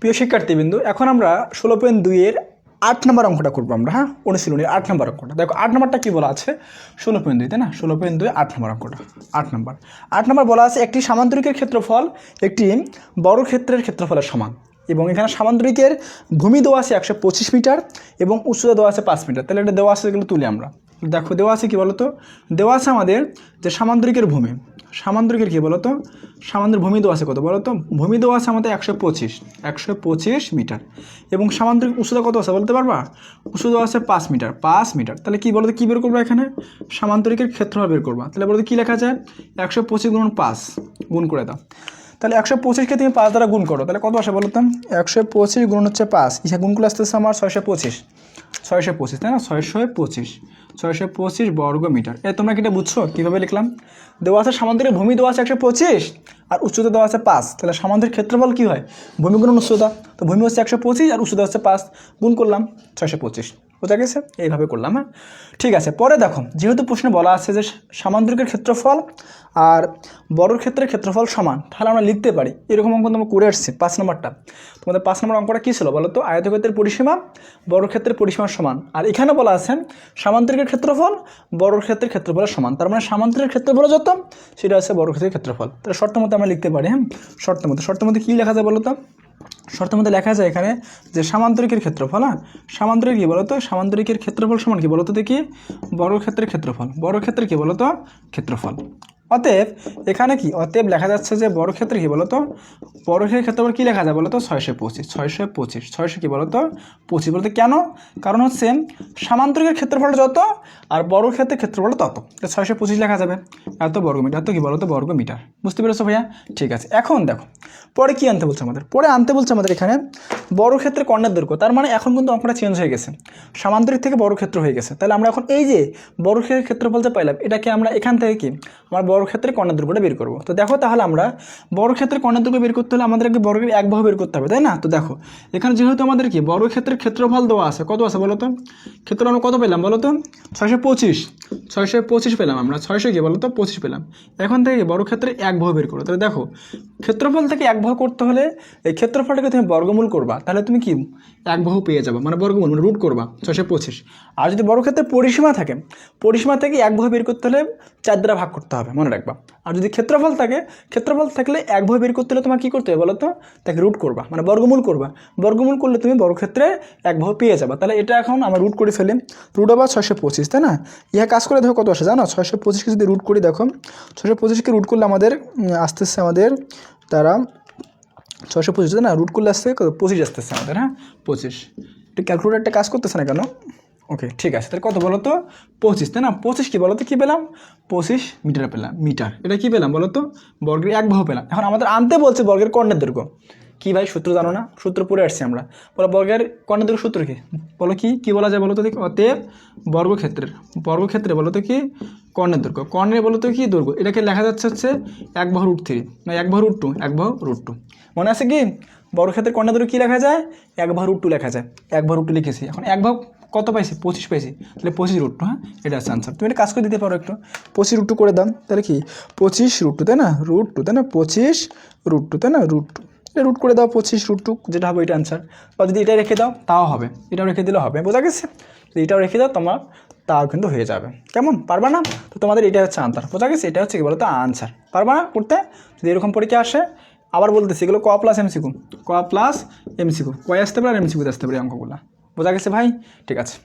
প্রিয় শিক্ষার্থীবৃন্দ, এখন আমরা 16.2-এর 8 নম্বর অঙ্কটা করবো আমরা। হ্যাঁ, অনুশীলনের 8 নম্বর অঙ্কটা দেখো। 8 নম্বরটা কি বলা আছে? 16.2, তাই না? 16.2 8 নম্বর অঙ্কটা। 8 নম্বর বলা আছে একটি সামান্তরিকের ক্ষেত্রফল একটি বর্গক্ষেত্রের ক্ষেত্রফলের সমান, এবং এখানে সামান্তরিকের ভূমি দেওয়া আছে 125 মিটার এবং উচ্চতা দেওয়া আছে 5 মিটার। তাহলে এটা দেওয়া আছে, এগুলো তুলি আমরা। দেখো দেওয়া আছে কি বলতো, দেওয়া আছে আমাদের যে সামান্তরিকের ভূমি, সামান্তরিকের কি বলতো, সামান্তরিক ভূমি দেওয়া আছে কত বলতো, ভূমি দেওয়া আছে আমাদের 125 মিটার, এবং সামান্তরিক উচ্চতা কত আছে বলতে পারবা? উচ্চতা দেওয়া আছে 5 মিটার। তাহলে কি বলতো, কি বের করবো এখানে? সামান্তরিকের ক্ষেত্রফল বের করবা। তাহলে বলতো কি লেখা যায়? 125 গুণ 5 গুণ করে দাও। তাহলে 125কে তুমি 5 দ্বারা গুণ করো, তাহলে কত আসে বলতো? 125 গুণ হচ্ছে 5, ইসে গুণ করলে আসতেছে আমার 625, তাই না? 625 বর্গ মিটার। তোমরা কি এটা বুঝছো কীভাবে লিখলাম? দেওয়া আছে সামান্তরিক ভূমি দেওয়া আছে 125 আর উচ্চতা দেওয়া আছে 5, তাহলে সামান্তরিক ক্ষেত্রফল কী হয়? ভূমি গুণ উচ্চতা, তো ভূমি হচ্ছে 125 আর উচ্চতা হচ্ছে 5, গুণ করলাম 625। বোঝা গেছে? এইভাবে করলাম। হ্যাঁ, ঠিক আছে। পরে দেখো, যেহেতু প্রশ্নে বলা আছে যে সামান্তরিকের ক্ষেত্রফল আর বর্গক্ষেত্রের ক্ষেত্রফল সমান, তাহলে আমরা লিখতে পারি এরকম অঙ্ক তোমরা করে আসছি। 5 নম্বরটা তোমাদের 5 নম্বর অঙ্কটা কী ছিল বলো তো? আয়তক্ষেত্রের পরিসীমা বর্গক্ষেত্রের পরিসীমার সমান, আর এখানে বলা আছে সামান্তরিকের ক্ষেত্রফল বর্গক্ষেত্রের ক্ষেত্রফলের সমান, তার মানে সামান্তরিকের ক্ষেত্রফল যত সেটা হচ্ছে বর্গক্ষেত্রের ক্ষেত্রফল। তাহলে শর্ত মতো আমরা লিখতে পারি। হ্যাঁ, শর্ত মধ্যে কী লেখা যায় বলো তো? শর্তের মধ্যে লেখা যায় এখানে যে সামান্তরিকের ক্ষেত্রফল, হ্যাঁ সামান্তরিক কী বলতো, সামান্তরিকের ক্ষেত্রফল সমান কি বলতো দেখি? বর্গক্ষেত্রের ক্ষেত্রফল, বর্গক্ষেত্রের কী বলতো? ক্ষেত্রফল। অতএব এখানে কি, অতএব লেখা যাচ্ছে যে বর্গক্ষেত্রে কী বলতো, বর্গক্ষেত্রের ক্ষেত্রফল কী লেখা যায় বলতো? 625 কি বলতো? 25 বলতে কেন? কারণ হচ্ছে সামান্তরিকের ক্ষেত্রফল যত আর বর্গক্ষেত্রের ক্ষেত্রফল তত, 625 লেখা যাবে। এত বর্গমিটার, এত কি বলতো? বর্গমিটার। বুঝতে পেরেছো ভাইয়া? ঠিক আছে। এখন দেখো পরে কি আনতে বলছে আমাদের? পরে আনতে বলছে আমাদের এখানে বর্গক্ষেত্রের কর্ণের দৈর্ঘ্য। তার মানে এখন কিন্তু অঙ্কটা চেঞ্জ হয়ে গেছে, সামান্তরিক থেকে বর্গক্ষেত্র হয়ে গেছে। তাহলে আমরা এখন এই যে বর্গক্ষেত্রের ক্ষেত্রফল যে পাইলাম, এটাকে আমরা এখান থেকে কি আমার বর্গক্ষেত্রের কর্ণের দৈর্ঘ্যটা বের করবো। তো দেখো, তাহলে আমরা বর্গক্ষেত্রের কর্ণের দৈর্ঘ্য বের করতে হলে আমাদেরকে বর্গের এক বাহু বের করতে হবে, তাই না? তো দেখো এখানে যেহেতু আমাদের কি বর্গক্ষেত্রের ক্ষেত্রফল দেওয়া আছে, কত আছে বলো তো? ক্ষেত্রফল আমরা কত পেলাম বলো তো? 625 পেলাম আমরা। 600 কি বলো তো? 25 পেলাম। এখন থেকে বর্গক্ষেত্রের এক বাহু বের করো। তাহলে দেখো ক্ষেত্রফল থেকে এক বাহু করতে হলে এই ক্ষেত্রফলটাকে তুমি বর্গমূল করবা, তাহলে তুমি কি এক বাহু পেয়ে যাবে, মানে বর্গমূল মানে রুট করবা 625। আর যদি বর্গক্ষেত্রের পরিসীমা থাকে, পরিসীমা থেকে এক বাহু বের করতে হলে 4 দ্বারা ভাগ করতে হবে, মনে রাখবা। আর যদি ক্ষেত্রফল থাকে, ক্ষেত্রফল থাকলে এক বাহু বের করতে হলে তোমার কী করতে হবে বলো তো? তাকে রুট করবা, মানে বর্গমূল করবা। বর্গমূল করলে তুমি বর্গক্ষেত্রে এক বাহু পেয়ে যাবা। তাহলে এটা এখন আমরা রুট করে ফেলি, রুট ওভার 625, তাই না? ইহা কাজ করে দেখো কত আসে জানো? 625কে যদি রুট করি, দেখো 625কে রুট করলে আমাদের আসতেছে আমাদের তারা 625, তাই না? রুট করলে আসছে 25 আসতেছে আমাদের। হ্যাঁ, 25। একটু ক্যালকুলেটারটা কাজ করতেছে না কেন? ওকে, ঠিক আছে। তাহলে কত বলো তো? 25, তাই না? 25 কি বলো তো? কী পেলাম? 25 মিটার পেলাম। মিটার এটা কি পেলাম বলো তো? বর্গের এক বাহু পেলাম। এখন আমাদের আনতে বলছে বর্গের কর্ণের দৈর্ঘ্য। কি ভাই সূত্র জানো না? সূত্র পড়ে আসছি আমরা। বলো বর্গের কর্ণের দৈর্ঘ্য সূত্র কি বলো? কি বলা যায় বলো তো দেখি? অতএব বর্গক্ষেত্রে বলো তো কি কর্ণের দৈর্ঘ্য, কর্ণের বলো তো কি দৈর্ঘ্য, এটাকে লেখা যাচ্ছে হচ্ছে 1/√3, না 1/√2 মনে আছে কি? বর্গক্ষেত্রের কর্ণের দৈর্ঘ্য কী লেখা যায়? 1/√2 লেখা যায়। 1/√2 লিখেছি। এখন 1 কত পাইছি? 25 পাইছি। তাহলে 25√2। হ্যাঁ, এটা আছে আনসার। তুমি এটা কাজ করে দিতে পারো একটু, 25√2 করে দাম। তাহলে কি 25√2, তাই না? √2, তাই না? 25√2, তাই না? √2 এটা রুট করে দাও। 25√2 যেটা হবে এটা আনসার। বা যদি এটা রেখে দাও তাও হবে, এটাও রেখে দিলেও হবে। বোঝা গেছে? যদি এটাও রেখে দাও তোমার তাও কিন্তু হয়ে যাবে। কেমন? পারবা না? তো তোমাদের এটা হচ্ছে আনসার। বোঝা গেছে? এটা হচ্ছে কি বলো তো? আনসার। পারবা না করতে? যদি এরকম পরীক্ষা আসে, আবার বলতেছি এগুলো ক প্লাস এমসিকিউ, কয় আসতে পারে আর এমসিকিউতে আসতে পারে অঙ্কগুলো। বোঝা গেছে ভাই? ঠিক আছে।